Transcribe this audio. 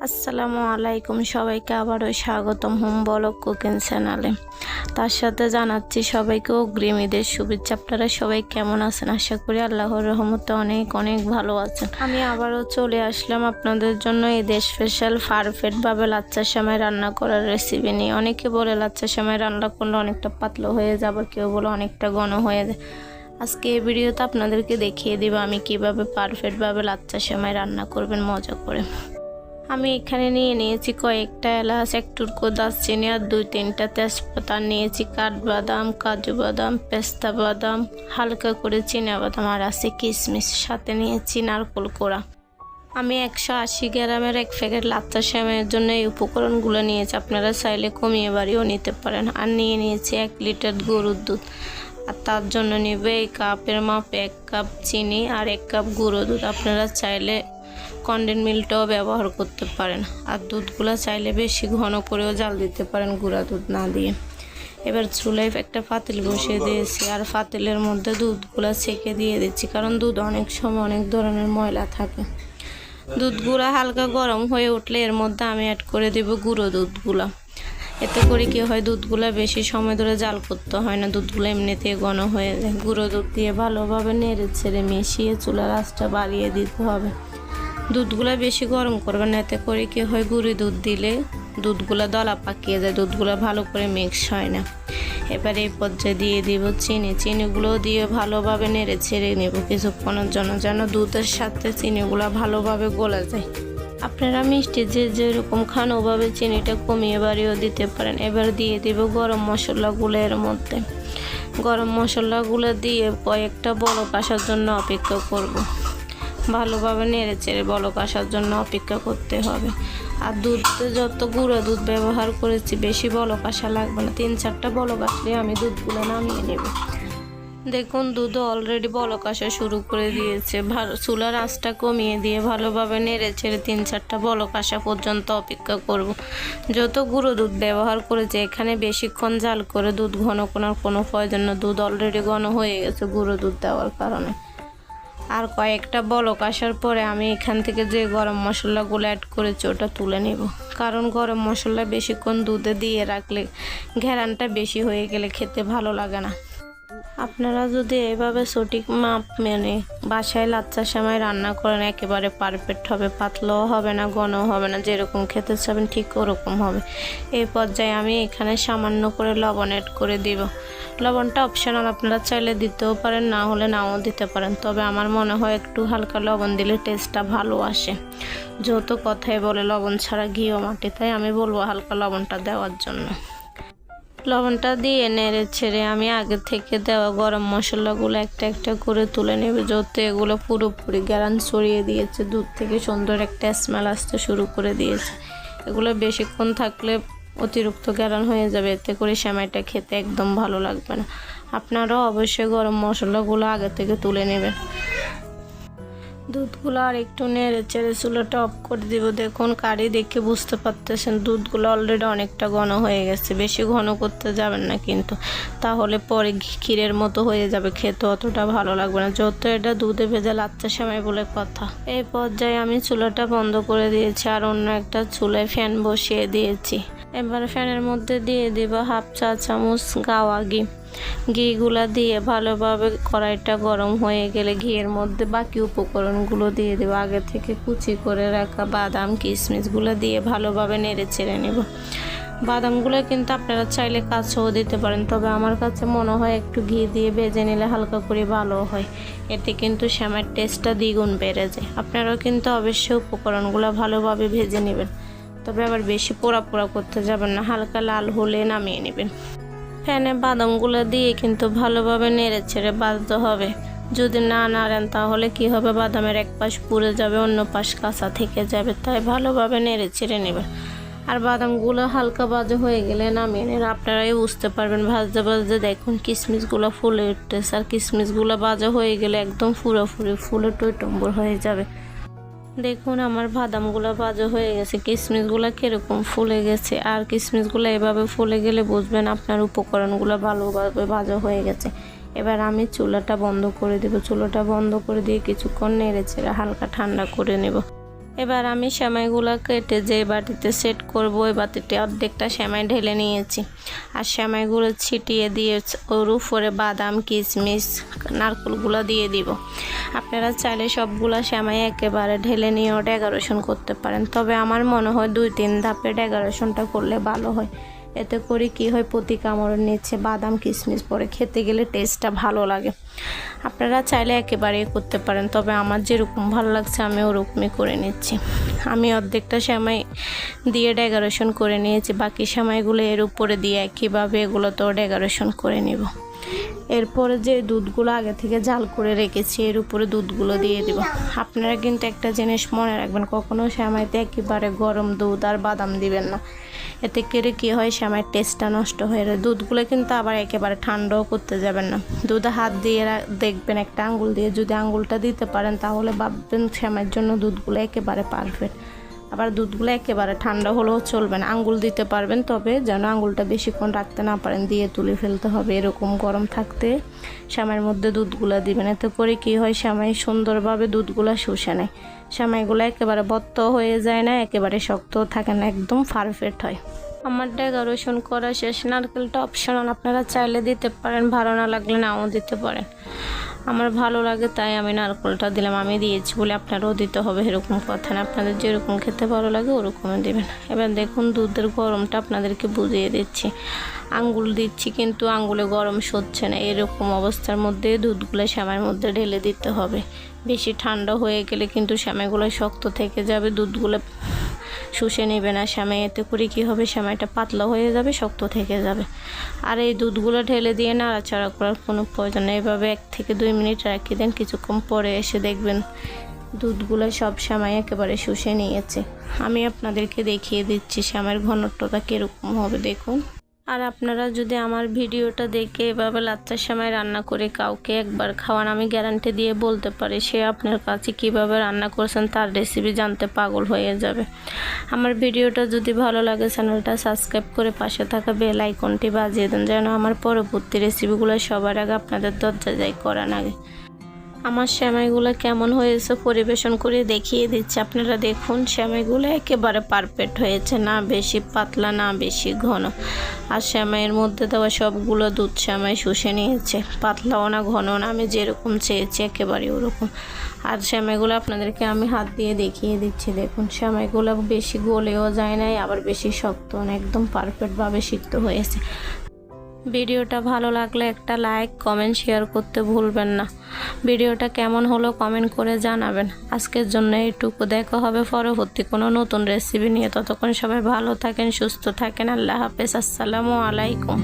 আসসালামু আলাইকুম, সবাইকে আবারও স্বাগতম হোম ব্লগ কুকিং চ্যানেলে। তার সাথে জানাচ্ছি সবাইকে অগ্রিম ঈদের শুভেচ্ছা। আপনারা সবাই কেমন আছেন? আশা করি আল্লাহর রহমতে অনেক অনেক ভালো আছেন। আমি আবারও চলে আসলাম আপনাদের জন্য ঈদের স্পেশাল পারফেক্টভাবে লাচ্ছা সেমাই রান্না করার রেসিপি নিয়ে। অনেকে বলে লাচ্ছা সেমাই রান্না করলে অনেকটা পাতলা হয়ে যাবে, কেউ বলে অনেকটা ঘন হয়ে যায়। আজকে এই ভিডিওতে আপনাদেরকে দেখিয়ে দিব আমি কিভাবে পারফেক্টভাবে লাচ্ছা সেমাই রান্না করবেন মজা করে। আমি এখানে নিয়ে নিয়েছি কয়েকটা এলাচ, এক টুকরো দারচিনি আর 2-3টা তেজপাতা, নিয়েছি কাঠবাদাম, কাজু বাদাম, পেস্তা বাদাম, হালকা করে চিনাবাদাম আর আছে কিশমিশ, সাথে নিয়েছি নারকেল কোড়া। আমি 180 গ্রামের এক প্যাকেট লাচ্ছা সেমাইয়ের জন্য এই উপকরণগুলো নিয়েছি। আপনারা চাইলে কমিয়ে বাড়িয়েও নিতে পারেন। আর নিয়ে নিয়েছি 1 লিটার গরুর দুধ, আর তার জন্য নেবে এই কাপের মাপে 1 কাপ চিনি আর 1 কাপ গুঁড়ো দুধ। আপনারা চাইলে কনডেন্স মিল্কটাও ব্যবহার করতে পারেন। আর দুধগুলো চাইলে বেশি ঘন করেও জাল দিতে পারেন গুঁড়া দুধ না দিয়ে। এবার চুলায় একটা পাতিল বসিয়ে দিয়েছি আর পাতিলের মধ্যে দুধগুলো ছেঁকে দিয়ে দিচ্ছি, কারণ দুধ অনেক সময় অনেক ধরনের ময়লা থাকে। দুধগুলো হালকা গরম হয়ে উঠলে এর মধ্যে আমি অ্যাড করে দেব গুঁড়ো দুধগুলো। এতে করে কি হয়, দুধগুলো বেশি সময় ধরে জাল করতে হয় না, দুধগুলো এমনিতেই ঘন হয়ে যায়। গুঁড়ো দুধ দিয়ে ভালোভাবে নেড়ে ছেড়ে মিশিয়ে চুলার আঁচটা বাড়িয়ে দিতে হবে। দুধগুলো বেশি গরম করবেন না, এতে করে কি হয়, গুঁড়ি দুধ দিলে দুধগুলো দলা পাকিয়ে যায়, দুধগুলো ভালো করে মিক্স হয় না। এবার এই পর্যায়ে দিয়ে দিব চিনিগুলো দিয়ে ভালোভাবে নেড়ে ছেড়ে নেব কিছুক্ষণের জন্য, যেন দুধের সাথে চিনিগুলো ভালোভাবে গলে যায়। আপনারা মিষ্টি যে যেরকম খান ওভাবে চিনিটা কমিয়ে বাড়িয়েও দিতে পারেন। এবার দিয়ে দিব গরম মশলাগুলো এর মধ্যে। গরম মশলাগুলো দিয়ে কয়েকটা বলক আসার জন্য অপেক্ষা করব। ভালোভাবে নেড়ে চেড়ে বলক আসার জন্য অপেক্ষা করতে হবে। আর দুধে যত গুঁড়ো দুধ ব্যবহার করেছি বেশি বলক আসা লাগবে না, 3-4টা বলক আসলে আমি দুধগুলো নামিয়ে নেব। দেখুন দুধ অলরেডি বলক আসা শুরু করে দিয়েছে। চুলার আঁচটা কমিয়ে দিয়ে ভালোভাবে নেড়ে ছেড়ে 3-4টা বলক আসা পর্যন্ত অপেক্ষা করব। যত গুঁড়ো দুধ ব্যবহার করেছে এখানে বেশিক্ষণ জাল করে দুধ ঘন করার কোনো প্রয়োজন না, দুধ অলরেডি ঘন হয়ে গেছে গুঁড়ো দুধ দেওয়ার কারণে। আর কয়েকটা বলক আসার পরে আমি এখান থেকে যে গরম মশলাগুলো অ্যাড করেছি ওটা তুলে নেব, কারণ গরম মশলা বেশিক্ষণ দুধে দিয়ে রাখলে ঘেরানটা বেশি হয়ে গেলে খেতে ভালো লাগে না। আপনারা যদি এভাবে সঠিক মাপ মেনে বাসায় লাচ্ছা সেমাই রান্না করেন একেবারে পারফেক্ট হবে, পাতলাও হবে না, ঘনও হবে না, যেরকম খেতে চাবেন ঠিক ওরকম হবে। এই পর্যায়ে আমি এখানে সামান্য করে লবণ অ্যাড করে দিব। লবণটা অপশনাল, আপনারা চাইলে দিতেও পারেন, না হলে নাও দিতে পারেন, তবে আমার মনে হয় একটু হালকা লবণ দিলে টেস্টটা ভালো আসে। যত কথাই বলে লবণ ছাড়া ঘিও মাটি, তাই আমি বলবো হালকা লবণটা দেওয়ার জন্য। লবণটা দিয়ে নেড়ে ছেড়ে আমি আগে থেকে দেওয়া গরম মশলাগুলো একটা একটা করে তুলে নেবে, যাতে এগুলো পুরোপুরি গ্যারান ছড়িয়ে দিয়েছে, দুধ থেকে সুন্দর একটা স্মেল আসতে শুরু করে দিয়েছে। এগুলো বেশিক্ষণ থাকলে অতিরিক্ত গ্যারান হয়ে যাবে, এতে করে সেমাইটা খেতে একদম ভালো লাগবে না। আপনারাও অবশ্যই গরম মশলাগুলো আগে থেকে তুলে নেবেন। দুধগুলো আর একটু নেড়ে চেড়ে চুলাটা অফ করে দিব। দেখুন কারি দেখে বুঝতে পারতেছেন দুধগুলো অলরেডি অনেকটা ঘন হয়ে গেছে। বেশি ঘন করতে যাবেন না কিন্তু, তাহলে পরে ক্ষীরের মতো হয়ে যাবে, খেতে অতটা ভালো লাগবে না। যত এটা দুধে ভেজা লাচ্ছা সেমাই বলে কথা। এই পর্যায়ে আমি চুলাটা বন্ধ করে দিয়েছি আর অন্য একটা চুলায় ফ্যান বসিয়ে দিয়েছি। এবার ফ্যানের মধ্যে দিয়ে দিব 1/2 চা চামচ গাওয়া ঘি। ঘিগুলা দিয়ে ভালোভাবে কড়াইটা গরম হয়ে গেলে ঘিয়ের মধ্যে বাকি উপকরণগুলো দিয়ে দেবো। আগে থেকে কুচি করে রাখা বাদাম কিশমিশগুলো দিয়ে ভালোভাবে নেড়ে ছেড়ে নেব। বাদামগুলো কিন্তু আপনারা চাইলে কাঁচাও দিতে পারেন, তবে আমার কাছে মনে হয় একটু ঘি দিয়ে ভেজে নিলে হালকা করে ভালো হয়, এতে কিন্তু সেমাইয়ের টেস্টটা দ্বিগুণ বেড়ে যায়। আপনারাও কিন্তু অবশ্যই উপকরণগুলো ভালোভাবে ভেজে নেবেন, তবে আবার বেশি পোড়া পোড়া করতে যাবেন না, হালকা লাল হলে নামিয়ে নেবেন। ফ্যানে বাদামগুলো দিয়ে কিন্তু ভালোভাবে নেড়ে ছেড়ে ভাজতে হবে। যদি না নাড়েন তাহলে কি হবে, বাদামের এক পাশ পুড়ে যাবে, অন্য পাশ কাঁচা থেকে যাবে, তাই ভালোভাবে নেড়ে ছেড়ে নেবেন। আর বাদামগুলো হালকা ভাজা হয়ে গেলে নামিয়ে নেন। আপনারাই বুঝতে পারবেন ভাজতে ভাজতে দেখুন কিশমিশগুলো ফুলে উঠতেছে, আর কিশমিশগুলো ভাজা হয়ে গেলে একদম পুরোপুরি ফুলে টইটম্বর হয়ে যাবে। দেখুন আমার বাদামগুলো ভাজা হয়ে গেছে, কিশমিশগুলো কীরকম ফুলে গেছে। আর কিশমিশগুলো এভাবে ফুলে গেলে বুঝবেন আপনার উপকরণগুলো ভালোভাবে ভাজা হয়ে গেছে। এবার আমি চুলাটা বন্ধ করে দেব। চুলাটা বন্ধ করে দিয়ে কিছুক্ষণ নেড়ে ছেড়ে হালকা ঠান্ডা করে নেব। এবার আমি সেমাইগুলো কেটে যে বাটিতে সেট করব ওই বাটিতে অর্ধেকটা সেমাই ঢেলে নিয়েছি আর সেমাইগুলো ছিটিয়ে দিয়ে ওর উপরে বাদাম কিশমিশ নারকেলগুলো দিয়ে দিব। আপনারা চাইলে সবগুলো সেমাই একেবারে ঢেলে নিয়েও ডেকোরেশন করতে পারেন, তবে আমার মনে হয় 2-3 ধাপে ডেকোরেশনটা করলে ভালো হয়। এতে করে কি হয়, প্রতি কামড়ের নিচে বাদাম কিশমিশ পরে খেতে গেলে টেস্টটা ভালো লাগে। আপনারা চাইলে একেবারেই করতে পারেন, তবে আমার যেরকম ভালো লাগছে আমি ওরকমই করে নিচ্ছি। আমি অর্ধেকটা সেমাই দিয়ে ডেকোরেশন করে নিয়েছি, বাকি সেমাইগুলো এর উপরে দিয়ে একইভাবে এগুলোতেও ডেকোরেশন করে নিব। এরপরে যে দুধগুলো আগে থেকে জাল করে রেখেছি এর উপরে দুধগুলো দিয়ে দিব। আপনারা কিন্তু একটা জিনিস মনে রাখবেন, কখনো সেমাইতে একেবারে গরম দুধ আর বাদাম দিবেন না, এতে করে কী হয় সেমাইয়ের টেস্টটা নষ্ট হয়ে যায়। দুধগুলো কিন্তু আবার একেবারে ঠান্ডাও করতে যাবেন না। দুধে হাত দিয়ে দেখবেন, একটা আঙ্গুল দিয়ে যদি আঙ্গুলটা দিতে পারেন তাহলে ভাববেন সেমাইয়ের জন্য দুধগুলো একেবারে পারফেক্ট। আবার দুধগুলো একেবারে ঠান্ডা হলেও চলবে না, আঙ্গুল দিতে পারবেন, তবে যেন আঙ্গুলটা বেশিক্ষণ রাখতে না পারেন, দিয়ে তুলে ফেলতে হবে। এরকম গরম থাকতে সেমাইয়ের মধ্যে দুধগুলো দিবেন, এতে করে কি হয় সেমাই সুন্দরভাবে দুধগুলো শুষে নেয়। সেমাইগুলো একেবারে বত্ত হয়ে যায় না, একেবারে শক্তও থাকে না, একদম পারফেক্ট হয়। আমার ডেকোরেশন করা শেষ। নারকেলটা অপশনাল, আপনারা চাইলে দিতে পারেন, ভালো না লাগলে নাও দিতে পারেন। আমার ভালো লাগে তাই আমি নারকেলটা দিলাম, আমি দিয়েছি বলে আপনারাও দিতে হবে এরকম কথা না, আপনাদের যেরকম খেতে ভালো লাগে ওরকমই দেবেন। এবার দেখুন দুধের গরমটা আপনাদেরকে বুঝিয়ে দিচ্ছি, আঙ্গুল দিচ্ছি কিন্তু আঙ্গুলে গরম সচ্ছে না, এরকম অবস্থার মধ্যে দুধগুলো সেমাইয়ের মধ্যে ঢেলে দিতে হবে। বেশি ঠান্ডা হয়ে গেলে কিন্তু সেমাইগুলো শক্ত থেকে যাবে, দুধগুলো শুষে নেবে না সেমাই, এতে করে কী হবে সেমাইটা পাতলা হয়ে যাবে, শক্ত থেকে যাবে। আর এই দুধগুলো ঢেলে দিয়ে নাড়াচাড়া করার কোনো প্রয়োজন নেই, এভাবে 1 থেকে 2 মিনিট রাখিয়ে দেন, কিছুক্ষণ পরে এসে দেখবেন দুধগুলো সব সেমাই একেবারে শুষে নিয়েছে। আমি আপনাদেরকে দেখিয়ে দিচ্ছি সেমাইয়ের ঘনত্বটা কীরকম হবে দেখুন। আর আপনারা যদি আমার ভিডিওটা দেখে এভাবে লাচ্চা সেমাই রান্না করে কাউকে একবার খাওয়ান, আমি গ্যারান্টি দিয়ে বলতে পারি সে আপনার কাছে কিভাবে রান্না করছেন তার রেসিপি জানতে পাগল হয়ে যাবে। আমার ভিডিওটা যদি ভালো লাগে চ্যানেলটা সাবস্ক্রাইব করে পাশে থাকা বেল আইকনটি বাজিয়ে দেন, যেন আমার পরবর্তী রেসিপিগুলো সবার আগে আপনাদের দরজায় করার আগে। আমার সেমাইগুলো কেমন হয়েছে পরিবেশন করে দেখিয়ে দিচ্ছি, আপনারা দেখুন সেমাইগুলো একেবারে পারফেক্ট হয়েছে, না বেশি পাতলা না বেশি ঘন। আর সেমাইয়ের মধ্যে দেওয়া সবগুলো দুধ সেমাই শুষে নিয়েছে, পাতলাও না ঘনও না, আমি যেরকম চেয়েছি একেবারে ওরকম। আর সেমাইগুলো আপনাদেরকে আমি হাত দিয়ে দেখিয়ে দিচ্ছি, দেখুন সেমাইগুলো বেশি গলেও যায় নাই, আবার বেশি শক্তও না, একদম পারফেক্টভাবে সিদ্ধ হয়েছে। ভিডিওটা ভালো লাগলে একটা লাইক কমেন্ট শেয়ার করতে ভুলবেন না। ভিডিওটা কেমন হলো কমেন্ট করে জানাবেন। আজকের জন্য এইটুকু, দেখা হবে পরবর্তী কোনো নতুন রেসিপি নিয়ে। ততক্ষণ সবাই ভালো থাকেন, সুস্থ থাকেন। আল্লাহ হাফেজ, আসসালামু আলাইকুম।